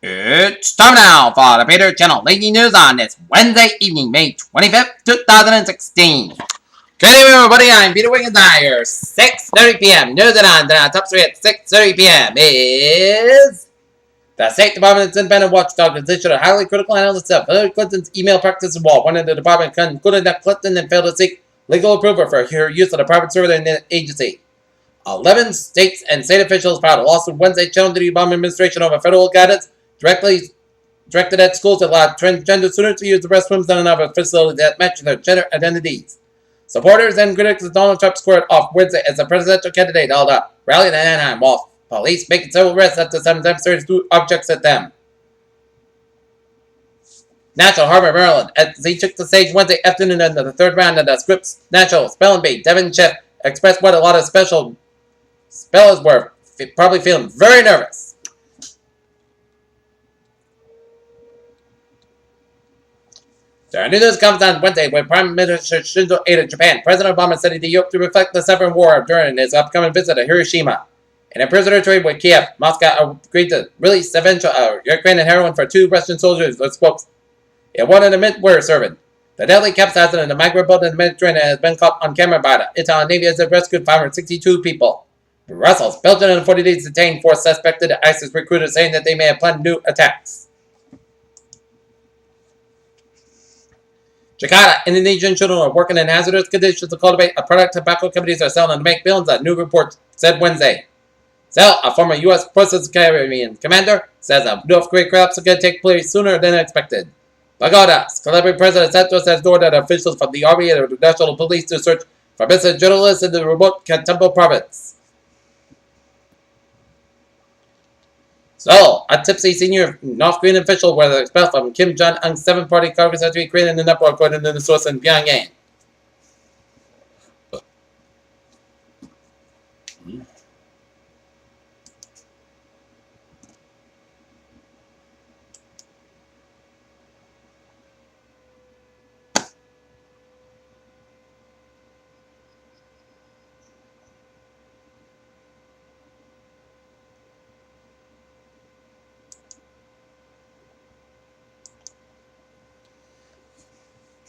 It's time now for the Peter Channel Lady News on this Wednesday evening, May 25th, 2016. Good evening, everybody. I'm Peter Wiggins. Here, 6:30 p.m. News and on. Then top 3 at 6:30 p.m. is the State Department's independent watchdog has issued a highly critical analysis of Hillary Clinton's email practice involved. One of the department concluded that Clinton had failed to seek legal approval for her use of the private server in the agency. 11 states and state officials filed a lawsuit Wednesday challenging the Obama administration over federal guidance directed at schools that allow transgender students to use the restrooms in other facilities that match their gender identities. Supporters and critics of Donald Trump squared off Wednesday as the presidential candidate held a rally in Anaheim, while police making several arrests after some demonstrators threw objects at them. National Harbor, Maryland, as he took the stage Wednesday afternoon into the third round of the Scripps National Spelling Bee, Devin Schiff expressed what a lot of special spellers were probably feeling very nervous. The news comes on Wednesday when Prime Minister Shinzo Abe of Japan. President Obama said he hoped to reflect the Seven War during his upcoming visit to Hiroshima. In a prisoner trade with Kiev, Moscow agreed to release eventual Ukrainian heroin for 2 Russian soldiers who spoke. It wanted a mint were serving. The deadly capsizing in the migrant boat in the Mediterranean has been caught on camera by the Italian Navy as it rescued 562 people. Brussels, Belgium, and 40 days detained 4 suspected ISIS recruiters, saying that they may have planned new attacks. Jakarta, Indonesian children are working in hazardous conditions to cultivate a product tobacco companies are selling to make billions, a new report said Wednesday. Zell, a former U.S. Forces Caribbean commander, says a North Korean collapse is going to take place sooner than expected. Pagoda, celebrity President Santos has ordered officials from the Army and the National Police to search for missing journalists in the remote Katempo province. So, a tipsy senior North Korean official was expelled from Kim Jong-un's 7-party Congress after he created an uproar, according to the source in Pyongyang.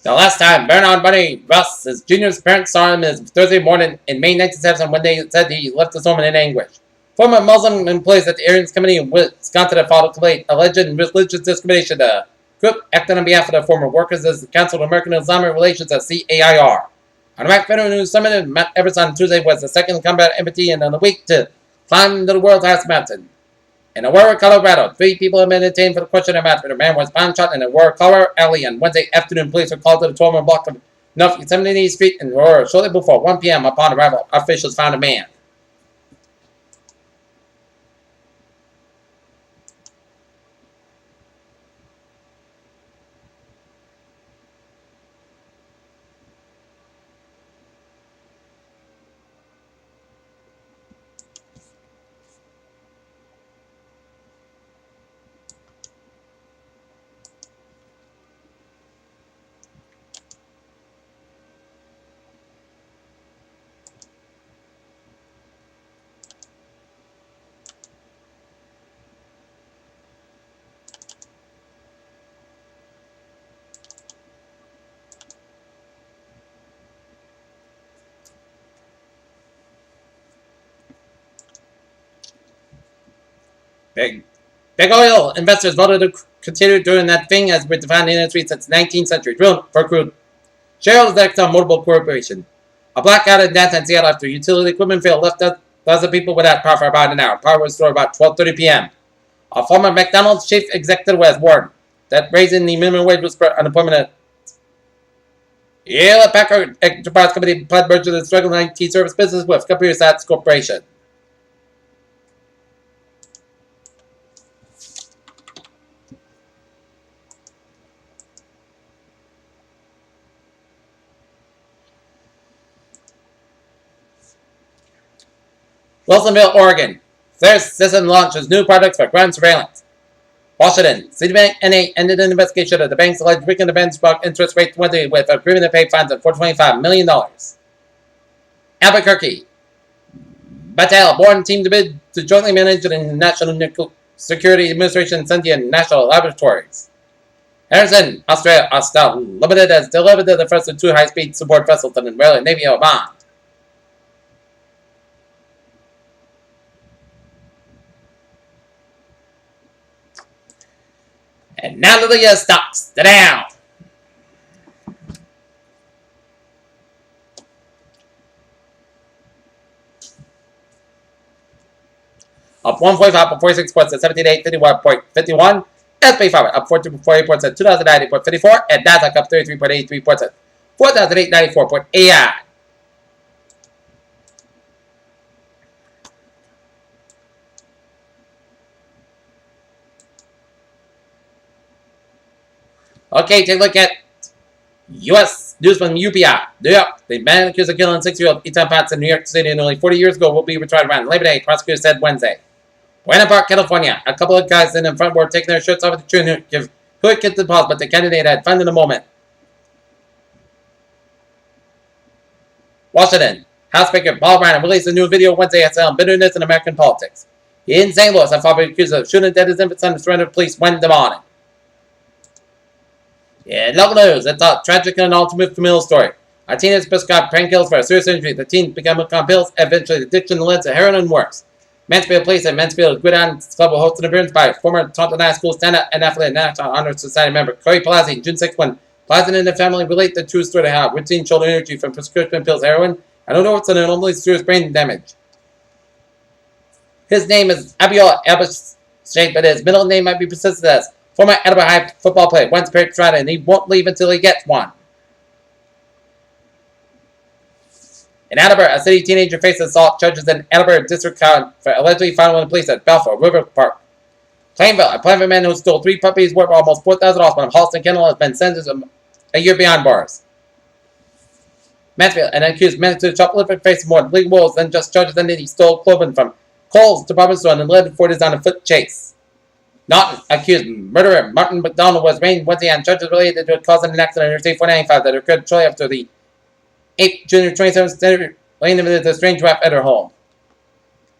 The last time Bernard Bunny Russ, his junior's parents, saw him is Thursday morning in May 1977 when they said he left his home in anguish. Former Muslim employees at the Aryans Committee in Wisconsin have filed a complaint alleging religious discrimination. The group acting on behalf of the former workers as the Council of American Islamic Relations at CAIR. On the Federal News Summit in Mount Everest on Tuesday was the second combat amputee in the week to climb to the world's highest mountain. In Aurora, Colorado, 3 people have been detained for the question of matter. The man was found shot in Aurora, Colorado alley on Wednesday afternoon. Police were called to the 12th block of North 78th Street in Aurora shortly before 1 p.m. Upon arrival, officials found a man. Big oil investors voted to continue doing that thing as we defined the industry since the 19th century. Drill for crude. Shell is Exxon Mobil Corporation. A blackout in downtown Seattle after utility equipment failed left dozens of people without power for about an hour. Power was restored about 12:30 p.m. A former McDonald's chief executive was warned that raising the minimum wage would spread unemployment at Hewlett Packard Enterprise Company planned merger the struggling IT service business with Computer Science Corporation. Wilsonville, Oregon. Their system launches new products for ground surveillance. Washington. Citibank NA ended an investigation of the bank's alleged weakened the benchmark interest rate 20 with agreement to pay fines of $425 million. Albuquerque. Battelle, born team to bid to jointly manage the National Security Administration Indian National Laboratories. Harrison, Australia, Austal Limited has delivered the first of 2 high-speed support vessels to the Royal Navy of Oman. And now to the stocks. The Dow. Up 1.5 up 46 points at 7851.51. S&P 500 up 14.48 points at 2090.54. And Nasdaq up 33.83 points at 4,894.89. Okay, take a look at U.S. news from UPI. New York, the man accused of killing 6-year-old Ethan Potts in New York City nearly 40 years ago will be retried around Labor Day, prosecutors said Wednesday. Buena Park, California. A couple of guys in the front were taking their shirts off at the train who had kicked the pause, but the candidate had fun in the moment. Washington. House Speaker Paul Ryan released a new video Wednesday on bitterness in American politics. In St. Louis, a father accused of shooting dead his infant son and surrendered police Wednesday morning. In local news, it's a tragic and ultimate familial story. A teenager prescribed painkillers for a serious injury. The teen began hooked on pills, eventually addiction led to heroin and worse. Mansfield Police and Mansfield Gridiron Club will host an appearance by former Taunton High School stand-up and athlete and National Honor Society member Corey Palazzi, June 6, when Palazzi and the family relate the true story to how routine shoulder injury from prescription pills, heroin, and overworks and anomaly serious brain damage. His name is Abiola Abishai, but his middle name might be persisted as former Attleboro High football player, once paid Strata, and he won't leave until he gets one. In Attleboro, a city teenager faces assault charges in Attleboro District Court for allegedly following police at Balfour River Park. Plainville, a Plainville man who stole 3 puppies worth almost $4,000 from Halston Kennel has been sentenced a year beyond bars. Mansfield, an accused managed to shoplifter faces more legal woes than just charges that he stole clothing from Kohl's department store and led before it on a foot chase. Norton, accused murderer Martin McDonald was arraigned Wednesday on charges related to a cause of an accident on Interstate 495 that occurred shortly after the 8th Junior 27th laying into the strange rap at her home.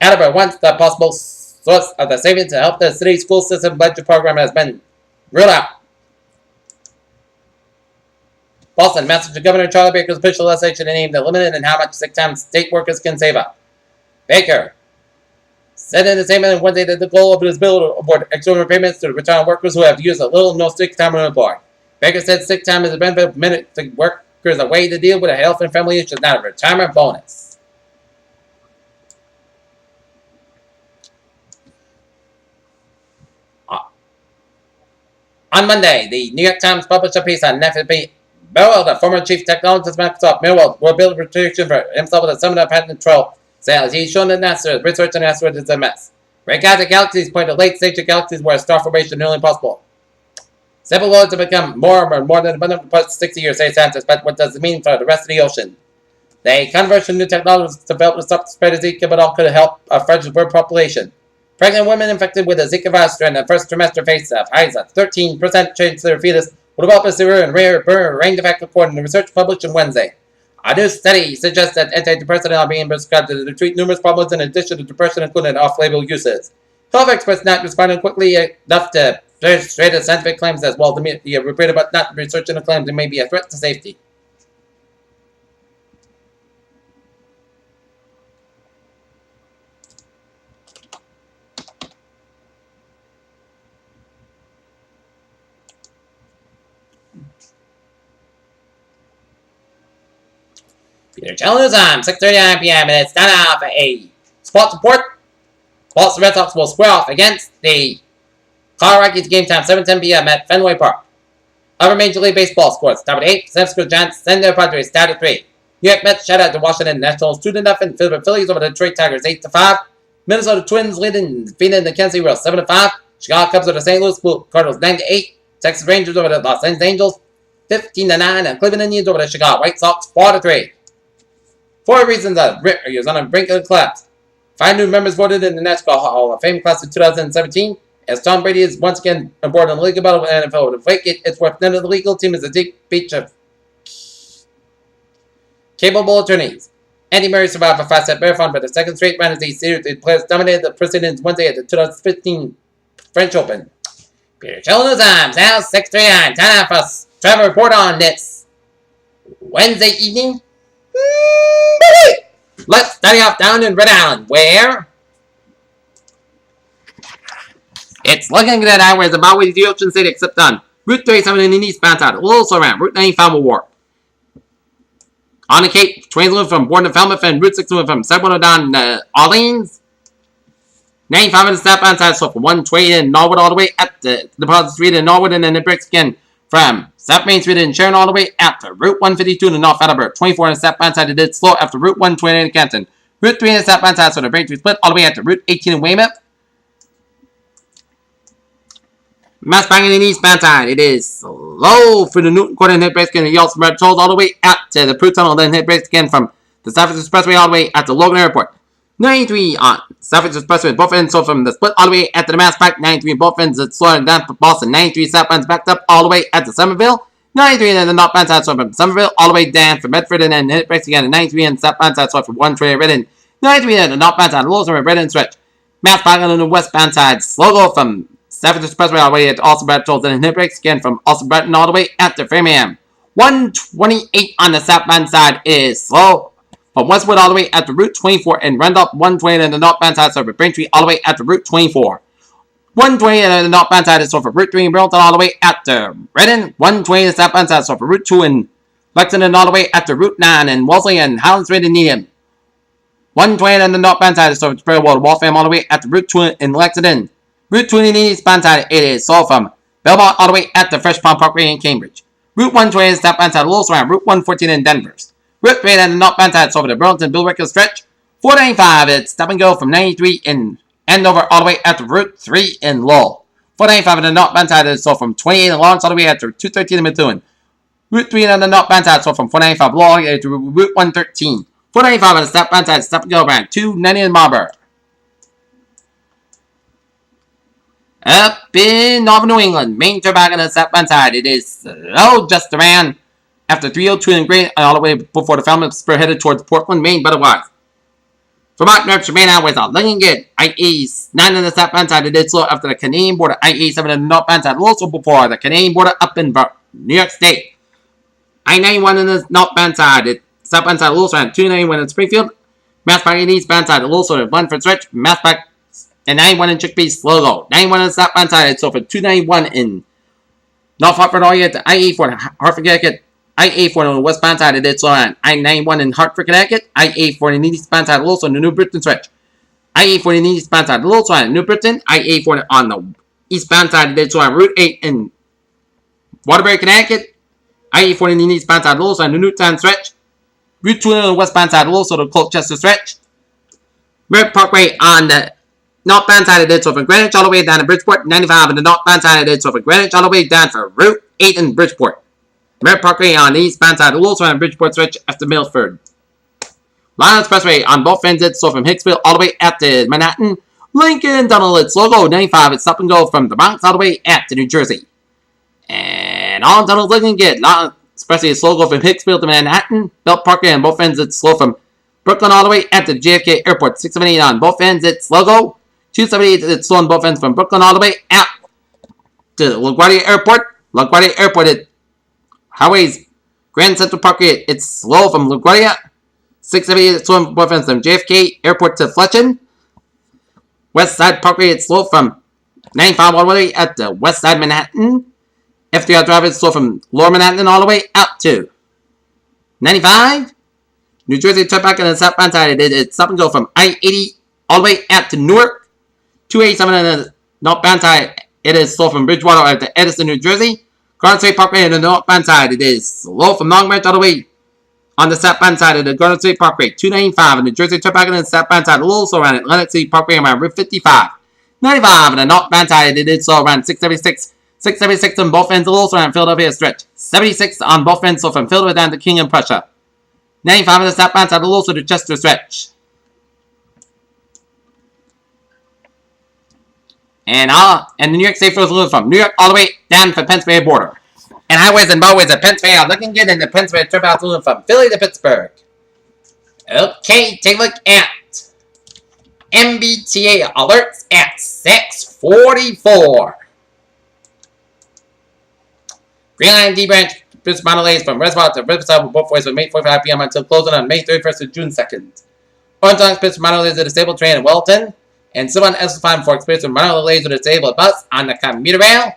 Attleboro, once the possible source of the savings to help the city school system budget program, has been ruled out. Boston, Massachusetts Governor Charlie Baker's official legislation named the limit in how much sick time state workers can save up. Baker said in a statement on Wednesday that the goal of his bill to award exorbitant payments to retirement workers who have used a little or no sick time on employed. Baker said sick time is a benefit of minute to workers, a way to deal with a health and family issues, not a retirement bonus. On Monday, the New York Times published a piece on Nephi Burwell, the former chief technologist of Microsoft. Burwell will build protection for himself with a seminar patent troll. Sales. He's shown that NASA's research on asteroids is a mess. Red-gathered galaxies point to late-stage galaxies where star formation is nearly impossible. Several worlds have become more than abundant for 60 years, say scientists, but what does it mean for the rest of the ocean? The conversion new technologies developed to stop the spread of Zika, but all could help a fragile bird population. Pregnant women infected with a Zika virus during the first trimester face a high as a 13% chance their fetus will develop a severe and rare brain defect, according to research published on Wednesday. A new study suggests that antidepressants are being prescribed to treat numerous problems in addition to depression, including off-label uses. Health experts not responding quickly enough to straight scientific claims as well. The media reported about not researching the claims it may be a threat to safety. Peter Channel News on 6:39 p.m. and it's time now for a sports report. Boston Red Sox will square off against the Colorado Rockies game time 7:10 p.m. at Fenway Park. Other Major League Baseball scores: top at 8, San Francisco Giants send their Padres tied at 3. New York Mets shut out the Washington Nationals 2-0. Philadelphia Phillies over the Detroit Tigers 8-5. Minnesota Twins leading defeating the Kansas City Royals 7-5. Chicago Cubs over the St. Louis Cardinals 9-8. Texas Rangers over the Los Angeles Angels 15-9, and Cleveland Indians over the Chicago White Sox 4-3. 4 reasons that Ritter is on the brink of the collapse. 5 new members voted in the NASCAR Hall of Fame class of 2017. As Tom Brady is once again aboard on the legal battle with the NFL with a vacate, it's worth none of the legal team is a deep beach of capable attorneys. Andy Murray survived a 5-set marathon for the second straight round as he series. The players dominated the proceedings Wednesday at the 2015 French Open. Peter Children's Times, now 6:39. Time for us. Trevor report on this Wednesday evening. Let's study off down in Rhode Island, where it's looking good highways about with the Ocean City, except on Route 37 in the eastbound side. Also around Route 95 will work. On the Cape, trains moving from Bourne to Falmouth and Route 6 moving from Sacramento down to Orleans. 95 in the southbound side, so from 120 in Norwood all the way up to Deposit Street in Norwood, and then it breaks again from South Main Street in Sharon all the way up to Route 152 in North Attleboro. 24 in the southbound side, it did slow after Route 120 in Canton. Route 3 in the southbound side, so the break to split all the way up to Route 18 in Weymouth. Mass banging in the eastbound side, it is slow for the Newton Quarter and hit breaks again. The Yeltsin Red Tolls all the way out to the Prue Tunnel, then hit breaks again from the Stafford Expressway all the way out to Logan Airport. 93 on Stafford Expressway, both ends, so from the split all the way at the Mass Pike. 93 both ends, it's slowing down for Boston. 93 southbound's backed up all the way at the Somerville. 93 and then the northbound side, so from Somerville all the way down for Medford, and then hit breaks again. 93 and southbound side, so from 120 Redden. 93 and the northbound side, Lawson and Redden stretch. Mass Pike on the westbound side, slow go from Stafford Expressway all the way at Austin Bratton Tolls, and hit breaks again from Austin Bratton all the way at the Framingham. 128 on the southbound side is slow from Westwood all the way at the Route 24 and Randolph. 120 on the northbound side, so for Braintree all the way at the Route 24. 120 on the northbound side is so for Route 3 in Burlington all the way at the Redden. 120 on the southbound side, so for Route 2 in Lexington all the way at the Route 9 in Wellesley and Highland Street in Needham. 120 on the northbound side is so for Sprawold Waltham all the way at the Route 2 in Lexington. Route 20 in the eastbound side, it is so from Belmont all the way at the Fresh Pond Parkway in Cambridge. Route 120 on the southbound side, also around Route 114 in Denver's. Route 3 on the northbound side, so over the Burlington Billerica stretch. 495, it's stop and go from 93 in Andover all the way out to Route 3 in Lowell. 495 on the northbound side is so from 28 in Lawrence all the way out to 213 in Methuen. Route 3 on the northbound side, so from 495 Lowell all the way to Route 113. 495 on the southbound side, stop and go around 290 in Marlborough. Up in Northern New England, Main Turnpike on the southbound side, it is slow just around after 302 in Green all the way before the Falmouth spur headed towards Portland, Maine, but otherwise. Vermont, New Hampshire, Maine highways are looking good. I-89 on the southbound side, it did slow after the Canadian border. I-87 on the northbound side, also before the Canadian border up in New York State. I-91 on the northbound side, it southbound side, also around 291 in Springfield. Mass Pike on the eastbound side, also at Blandford Stretch. Mass Pike and 91 in Chicopee, slow go. 91 on the southbound side, it's over 291 in North Hartford, all the way to I-84 in Hartford, Connecticut. I-84 on the westbound side, it did slow on I-91 in Hartford, Connecticut. I-84 in the eastbound side, also on the New Britain stretch. I-84 in the eastbound side, also on New Britain. I-84 on the eastbound side, it did slow on Route 8 in Waterbury, Connecticut. I-84 in the eastbound side, also on the Newtown stretch. Route 2 on the westbound side, also the Colchester stretch. Merritt Parkway on the northbound side, it did so from Greenwich all the way down to Bridgeport. 95 on the northbound side, it did so from Greenwich all the way down for Route 8 in Bridgeport. Merritt Parkway on the eastbound side, also on Bridgeport stretch after Milford. Line Expressway on both ends, it's so from Hicksville all the way up to Manhattan. Lincoln Tunnel, it's slow go. 95, it's stop and go from the Bronx all the way up to New Jersey. And all tunnels looking good. Line Expressway is slow go from Hicksville to Manhattan. Belt Parkway on both ends, it's slow from Brooklyn all the way up to JFK Airport. 678 on both ends, it's slow go. 278, it's slow on both ends from Brooklyn all the way out to LaGuardia Airport. LaGuardia Airport, it highways Grand Central Parkway, it's slow from LaGuardia. 678, it's slow on both ends from JFK Airport to Flushing. West Side Parkway, it's slow from 95 all the way at the West Side Manhattan. FDR Drive, it's slow from Lower Manhattan all the way out to 95. New Jersey Turnpike on the southbound side, it's stop and go from I-80 all the way out to Newark. 287 on the northbound side, it is slow from Bridgewater out to Edison, New Jersey. Garden State Parkway on the northbound side, it is slow from Long Branch all the way on the southbound side of the Garden State Parkway. 295 on the Jersey Turnpike on the southbound side, also around Atlantic City Parkway around Route 55. 95 on the northbound side, it is slow around 676. 676 on both ends, also around Philadelphia stretch. 76 on both ends, so from Philadelphia down to King and Prussia. 95 on the southbound side, also to Chester stretch. And the New York State Roads moving from New York all the way down for Pennsylvania border. And highways and byways of Pennsylvania are looking good in the Pennsylvania trip out moving from Philly to Pittsburgh. Okay, take a look at MBTA alerts at 6:44. Green Line D Branch Bridge Mondelez from Reservoir to Riverside with both ways from May 45 p.m. until closing on May 31st to June 2nd. Orange Line Bridge Mondelez is a disabled train in Welton. And Sylvan S5 for experience with Mondelez with a disabled bus on the commuter rail.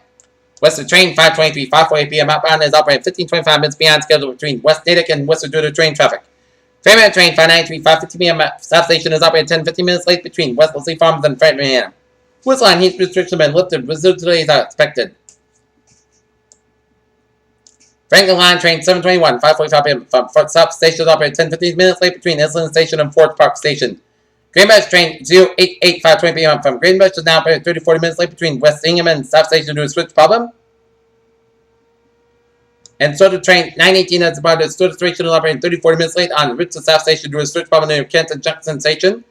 Western Train 523, 5:48 p.m. outbound is operating 15-25 minutes beyond schedule between West Natick and Worcester due to train traffic. Fairmont Train 593, 5:50 p.m. South Station is operating 10-15 minutes late between West Leslie Farms and Framingham. West Line heat restrictions have been lifted. Residual delays are expected. Franklin Line Train 721, 5:45 p.m. from Fort South Station is operating 10-15 minutes late between Islington Station and Fort Park Station. Greenbush Train 088, 5:20 p.m. from Greenbush is now operating 30-40 minutes late between West Ingham and South Station due to a switch problem. And Soda Train 918 is about the Soda Station is operating 30-40 minutes late on route to South Station due to a switch problem near Kenton Junction Station.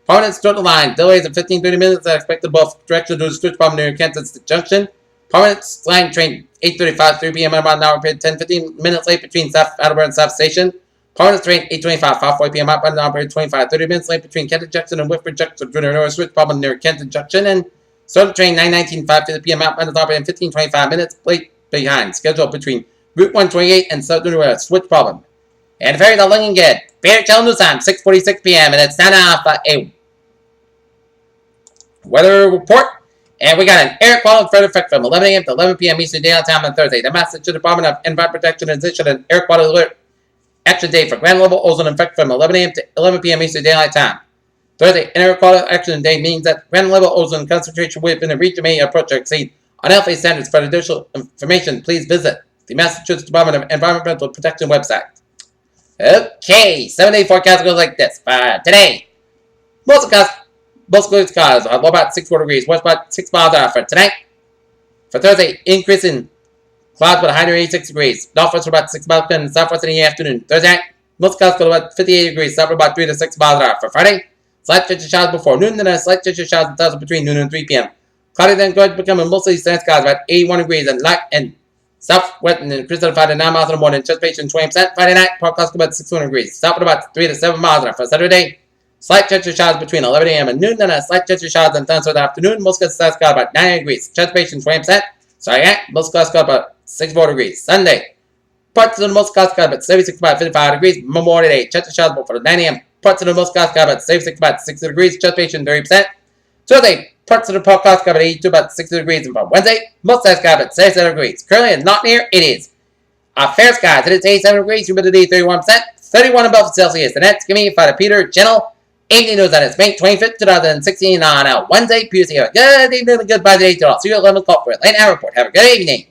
Permanent Soda Line delays of 15-30 minutes are expected both directions due to a switch problem near Kenton Junction. Permanent Line Train 835, 3 p.m. about now operating 10-15 minutes late between South Attleboro and South Station. Permanent Train 825, 5:40 p.m. outbound operating 25-30 minutes late between Kenton Junction and Whitford Junction due to a switch problem near Kenton Junction. And Soda Train 919, 5:50 p.m. outbound is operating 15-25 minutes late behind schedule between Route 128 and South due to a switch problem. And ferry the Lincoln Gate. Fair Channel News time, 6:46 p.m. and it's now off a weather report. And we got an air quality threat effect from 11 a.m. to 11 p.m. Eastern Daylight Time on Thursday. The Massachusetts Department of Environmental Protection has issued an air quality alert action day for ground level ozone effect from 11 a.m. to 11 p.m. Eastern Daylight Time. Thursday, air quality action day means that ground level ozone concentration within a region may approach or exceed unhealthy standards. For additional information, please visit the Massachusetts Department of Environmental Protection website. Okay, 7-day forecast goes like this. Today, most clouds are low about 64 degrees, west about 6 miles an hour. For tonight, for Thursday, increase in clouds with a high near 86 degrees. Northwest about 6 miles and southwest in the afternoon. Thursday night, most clouds go about 58 degrees, south about 3 to 6 miles an hour. For Friday, slight chance of showers before noon, then a slight chance of showers and thunderstorms between noon and 3 p.m. Cloudy then going to become a mostly sunny skies about 81 degrees and light and southwest and increase at 5 to 9 miles in the morning. Anticipation 20%. Friday night, part clouds about 600 degrees. South about 3 to 7 miles an hour. For Saturday, slight chance of showers between 11 a.m. and noon, then a slight chance of showers and thunderstorms in the afternoon. Most clouds about 90 degrees. Anticipation 20%. Most clouds about 64 degrees. Sunday, parts of the most clouds about 76 about 55 degrees. Memorial Day, chance of showers before 9 a.m. Parts of the most clouds about 76 about 60 degrees. Anticipation 30%. Tuesday, parts of the clouds about 82 about 60 degrees. And for Wednesday, most clouds about 77 degrees. Currently, and not near, it is fair skies. It is 87 degrees. Humidity 31%. 31 above Celsius. And that's giving you for the Peter Gentle evening news on its May 25th, 2016 on Wednesday. Please have a good evening and goodbye today to all. See you at 11 o'clock for a late night report. Have a good evening.